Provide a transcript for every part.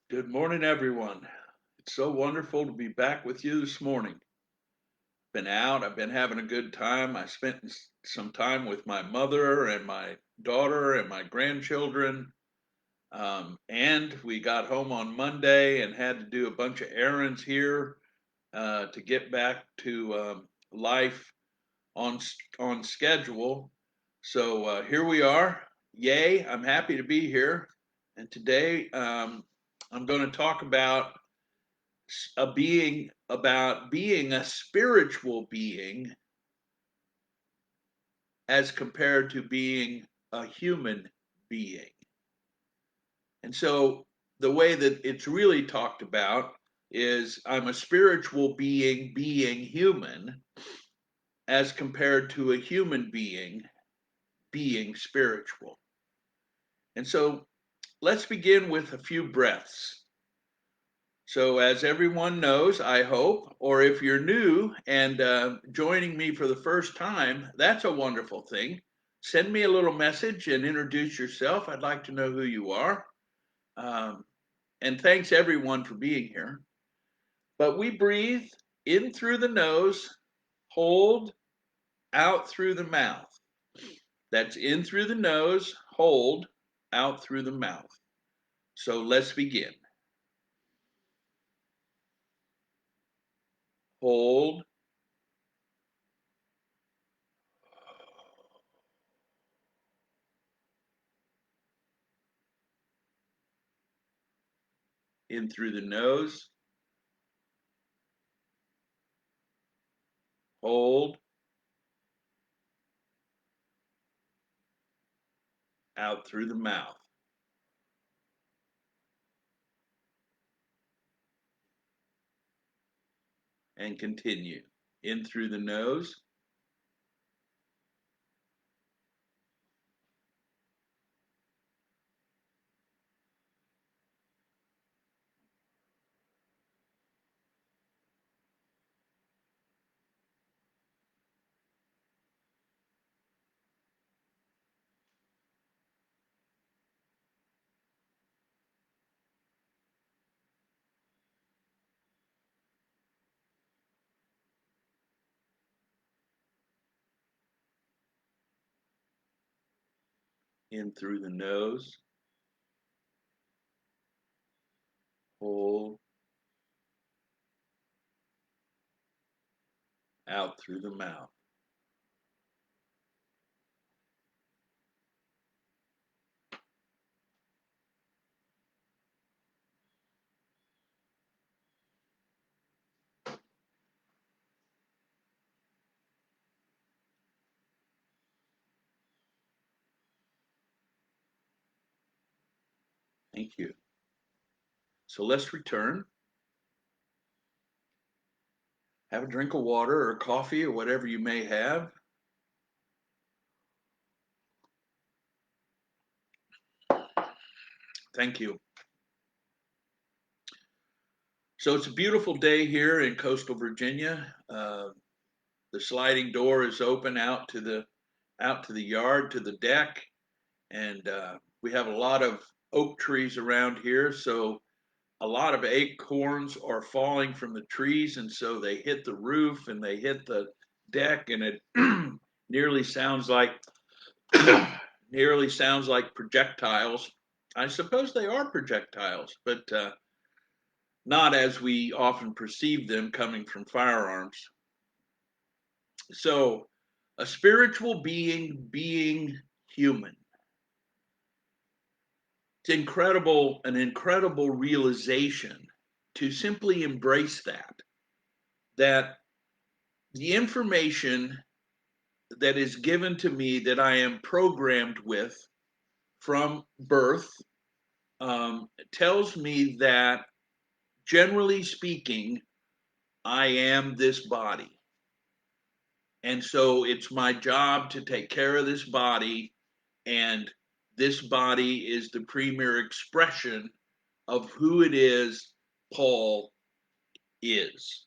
Good morning, everyone. It's so wonderful to be back with you this morning. Been out, I've been having a good time. I spent some time with my mother and my daughter and my grandchildren. And we got home on Monday and had to do a bunch of errands here to get back to life on on schedule. So here we are. Yay! I'm happy to be here. And today I'm going to talk about being a spiritual being as compared to being a human being. And so the way that it's really talked about is I'm a spiritual being human as compared to a human being spiritual. And so let's begin with a few breaths. So, as everyone knows, I hope, or if you're new and joining me for the first time, that's a wonderful thing. Send me a little message and introduce yourself. I'd like to know who you are. Um, and thanks everyone for being here. But we breathe in through the nose, hold out through the mouth. That's in through the nose, hold out through the mouth. So let's begin. Hold in through the nose, hold out through the mouth. And continue. In through the nose, in through the nose, hold out through the mouth. Thank you. So let's return. Have a drink of water or coffee or whatever you may have. Thank you. So it's a beautiful day here in coastal Virginia. The sliding door is open out to the yard to the deck, and we have a lot of oak trees around here. So a lot of acorns are falling from the trees, and so they hit the roof and they hit the deck, and it nearly sounds like nearly sounds like projectiles. I suppose they are projectiles, but not as we often perceive them coming from firearms. So, a spiritual being human. It's an incredible realization to simply embrace that the information that is given to me that I am programmed with from birth tells me that, generally speaking, I am this body. And so it's my job to take care of this body, and this body is the premier expression of who it is Paul is,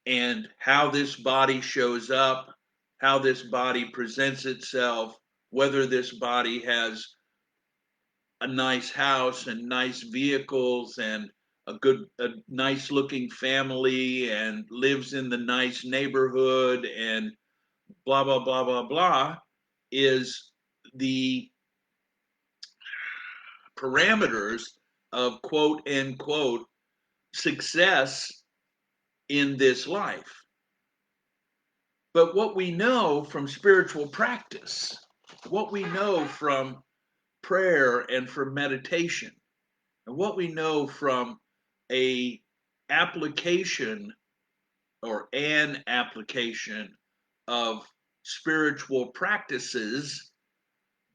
and how this body shows up, how this body presents itself, whether this body has a nice house and nice vehicles and a nice looking family and lives in the nice neighborhood and blah, blah, blah, blah, blah is the parameters of quote unquote success in this life. But what we know from spiritual practice, what we know from prayer and from meditation, and what we know from a application or an application of spiritual practices,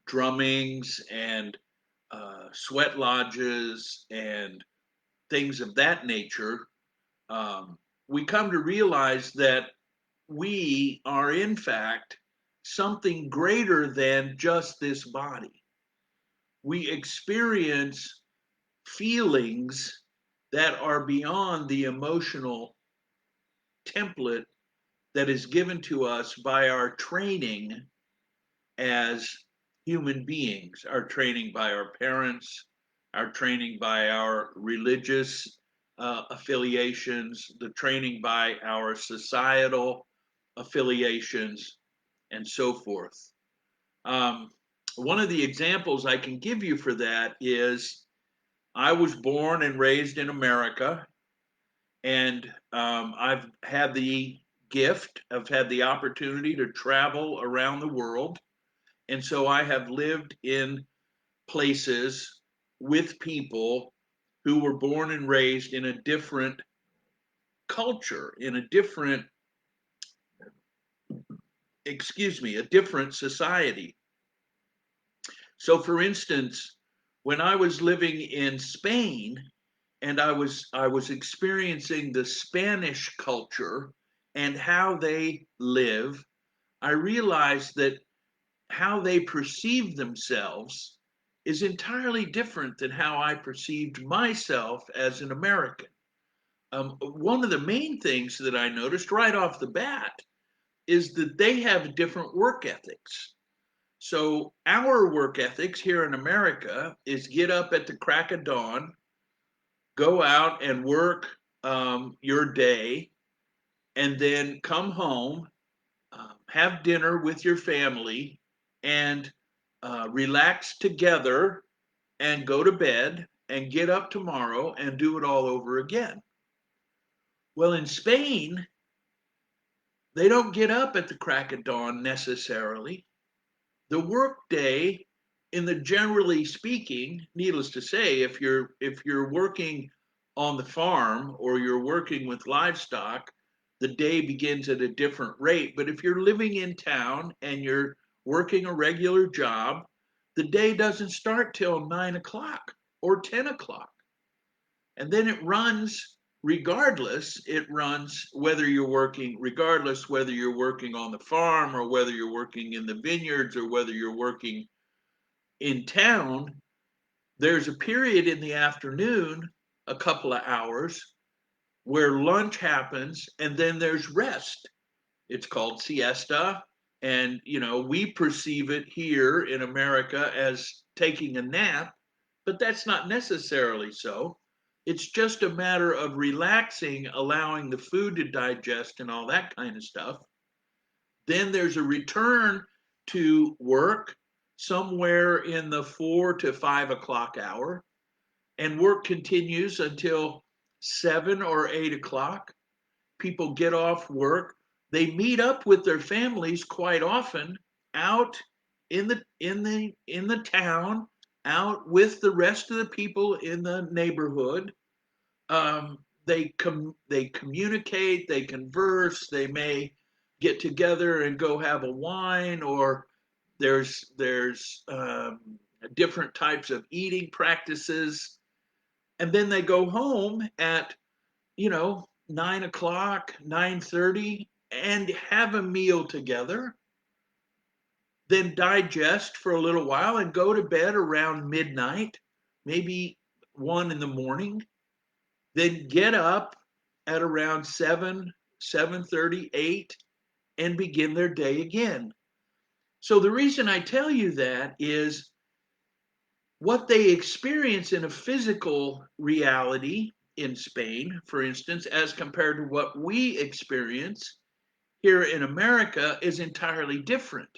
drummings and sweat lodges and things of that nature, we come to realize that we are in fact something greater than just this body. We experience feelings that are beyond the emotional template that is given to us by our training as human beings, our training by our parents, our training by our religious affiliations, the training by our societal affiliations, and so forth. Um, One of the examples I can give you for that is I was born and raised in America, and I've had the gift, I've had the opportunity to travel around the world. And so I have lived in places with people who were born and raised in a different culture, in a different, a different society. So for instance, when I was living in Spain and I was experiencing the Spanish culture and how they live, I realized that how they perceive themselves is entirely different than how I perceived myself as an American. One of the main things that I noticed right off the bat is that they have different work ethics. So, our work ethics here in America is get up at the crack of dawn, go out and work your day, and then come home, have dinner with your family, and relax together and go to bed and get up tomorrow and do it all over again. Well, in Spain, they don't get up at the crack of dawn necessarily. The workday, in the generally speaking, needless to say, if you're working on the farm or you're working with livestock, the day begins at a different rate. But if you're living in town and you're working a regular job, the day doesn't start till 9 o'clock or 10 o'clock. And then it runs regardless. It runs whether you're working, regardless whether you're working on the farm or whether you're working in the vineyards or whether you're working in town. There's a period in the afternoon, a couple of hours, where lunch happens and then there's rest. It's called siesta. And, we perceive it here in America as taking a nap, but that's not necessarily so. It's just a matter of relaxing, allowing the food to digest and all that kind of stuff. Then there's a return to work somewhere in the 4 to 5 o'clock hour, and work continues until 7 or 8 o'clock. People get off work. They meet up with their families quite often out in the town, out with the rest of the people in the neighborhood. They communicate, they converse, they may get together and go have a wine, or there's different types of eating practices, and then they go home at 9 o'clock, 9:30, and have a meal together, then digest for a little while and go to bed around midnight, maybe 1 in the morning, then get up at around 7, 7:30, 8, and begin their day again. So the reason I tell you that is what they experience in a physical reality in Spain, for instance, as compared to what we experience here in America is entirely different.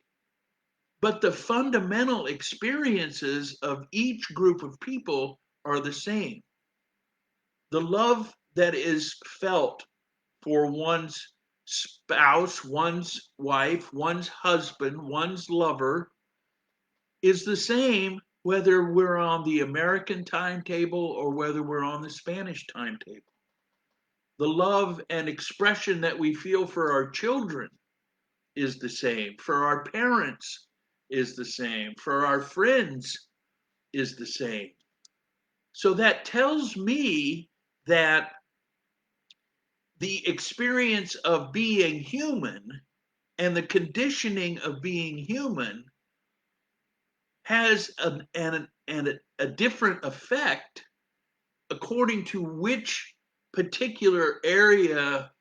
But the fundamental experiences of each group of people are the same. The love that is felt for one's spouse, one's wife, one's husband, one's lover is the same whether we're on the American timetable or whether we're on the Spanish timetable. The love and expression that we feel for our children is the same, for our parents is the same, for our friends is the same. So that tells me that the experience of being human and the conditioning of being human has a different effect according to which particular area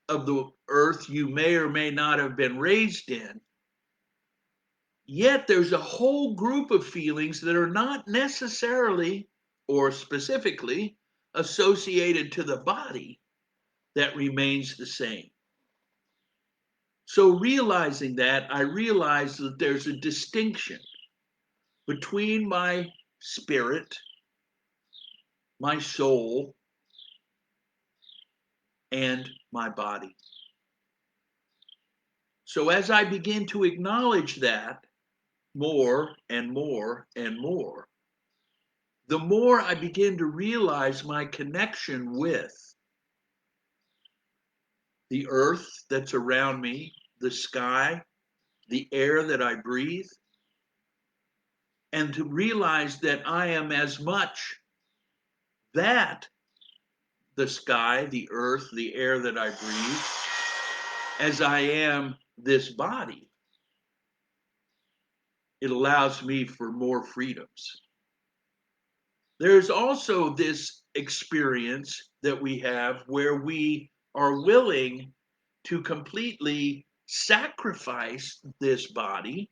of the earth you may or may not have been raised in. Yet there's a whole group of feelings that are not necessarily or specifically associated to the body that remains the same. So realizing that, I realize that there's a distinction between my spirit, my soul, and my body. So as I begin to acknowledge that more and more and more, the more I begin to realize my connection with the earth that's around me, the sky, the air that I breathe, and to realize that I am as much that, the sky, the earth, the air that I breathe, as I am this body. It allows me for more freedoms. There's also this experience that we have where we are willing to completely sacrifice this body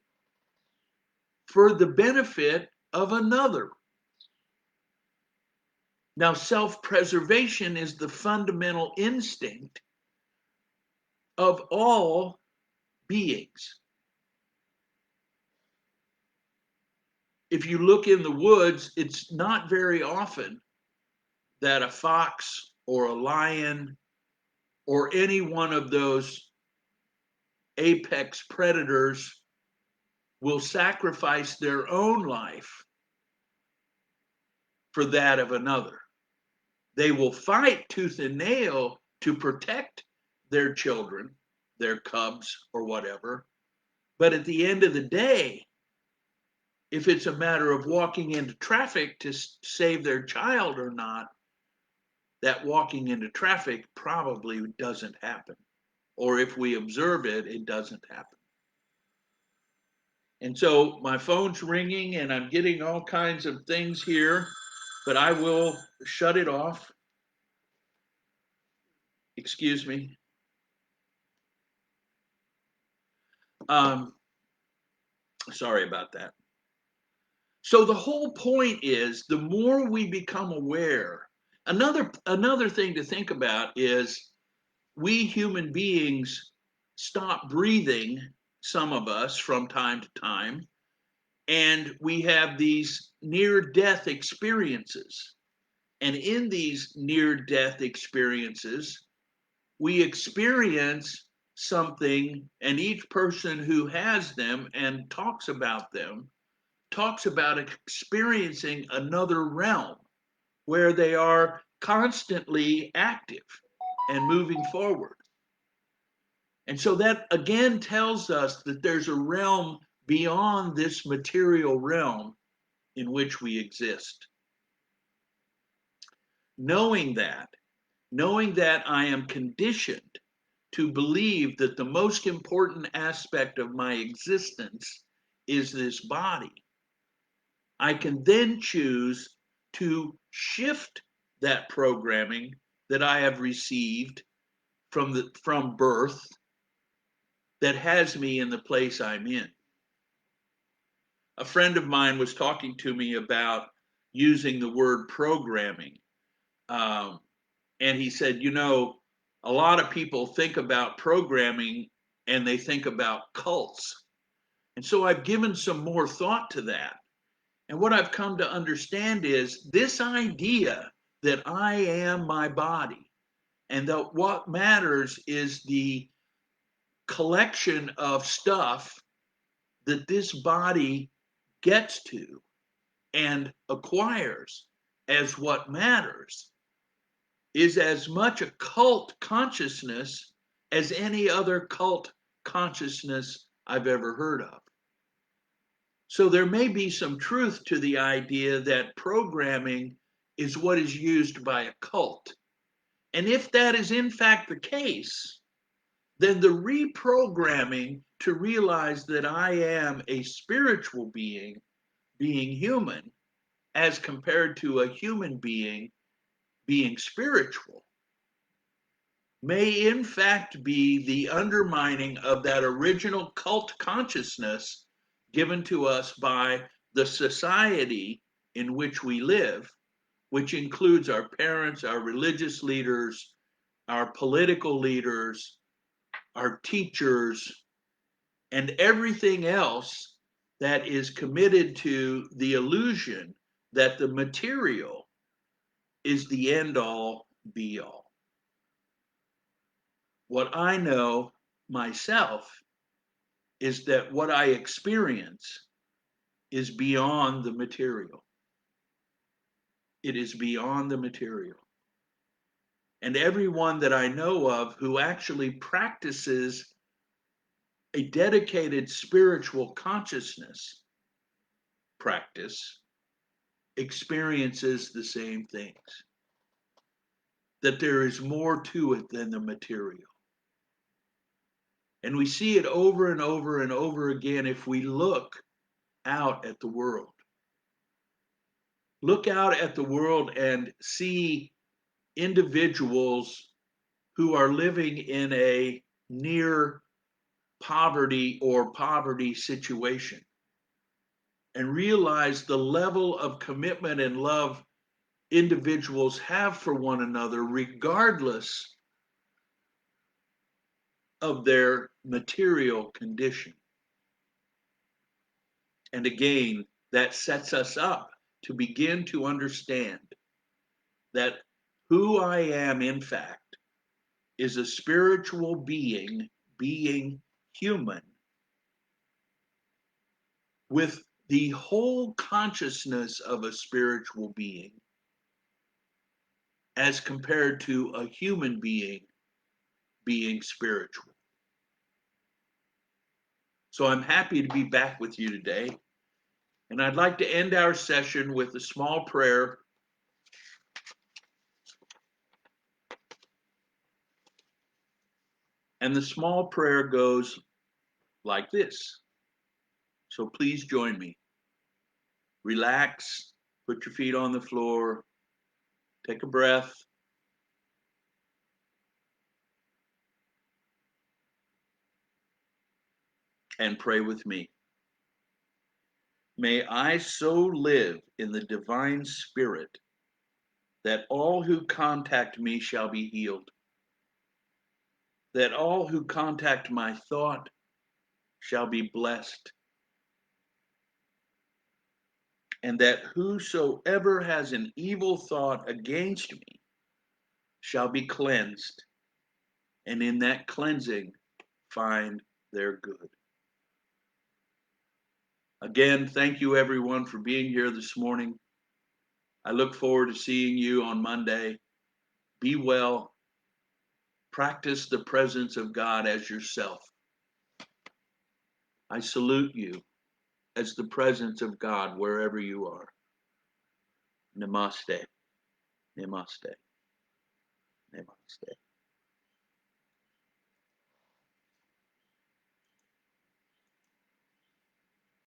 for the benefit of another. Now, self-preservation is the fundamental instinct of all beings. If you look in the woods, it's not very often that a fox or a lion or any one of those apex predators will sacrifice their own life for that of another. They will fight tooth and nail to protect their children, their cubs, or whatever. But at the end of the day, if it's a matter of walking into traffic to save their child or not, that walking into traffic probably doesn't happen. Or if we observe it, it doesn't happen. And so my phone's ringing and I'm getting all kinds of things here, but I will shut it off. Excuse me. Sorry about that. So the whole point is the more we become aware, another thing to think about is we human beings stop breathing, some of us from time to time, and we have these near-death experiences. And in these near-death experiences, we experience something, and each person who has them and talks about them talks about experiencing another realm where they are constantly active and moving forward. And so that again tells us that there's a realm beyond this material realm in which we exist. Knowing that I am conditioned to believe that the most important aspect of my existence is this body, I can then choose to shift that programming that I have received from birth that has me in the place I'm in. a friend of mine was talking to me about using the word programming. Um, and he said, a lot of people think about programming and they think about cults. And so I've given some more thought to that. And what I've come to understand is this idea that I am my body and that what matters is the collection of stuff that this body gets to and acquires as what matters is as much a cult consciousness as any other cult consciousness I've ever heard of. So there may be some truth to the idea that programming is what is used by a cult. And if that is in fact the case, then the reprogramming to realize that I am a spiritual being human, as compared to a human being spiritual, may in fact be the undermining of that original cult consciousness given to us by the society in which we live, which includes our parents, our religious leaders, our political leaders, our teachers, and everything else that is committed to the illusion that the material is the end all be all. What I know myself is that what I experience is beyond the material. It is beyond the material. And everyone that I know of who actually practices a dedicated spiritual consciousness practice experiences the same things. That there is more to it than the material. And we see it over and over and over again if we look out at the world. Look out at the world and see individuals who are living in a near poverty or poverty situation and realize the level of commitment and love individuals have for one another, regardless of their material condition. And again, that sets us up to begin to understand that who I am, in fact, is a spiritual being human, with the whole consciousness of a spiritual being as compared to a human being spiritual. So I'm happy to be back with you today. And I'd like to end our session with a small prayer. And the small prayer goes like this. So please join me. Relax, put your feet on the floor, take a breath, and pray with me. May I so live in the divine spirit that all who contact me shall be healed, that all who contact my thought shall be blessed, and that whosoever has an evil thought against me shall be cleansed, and in that cleansing find their good. Again, thank you everyone for being here this morning. I look forward to seeing you on Monday. Be well. Practice the presence of God as yourself. I salute you as the presence of God wherever you are. Namaste. Namaste. Namaste.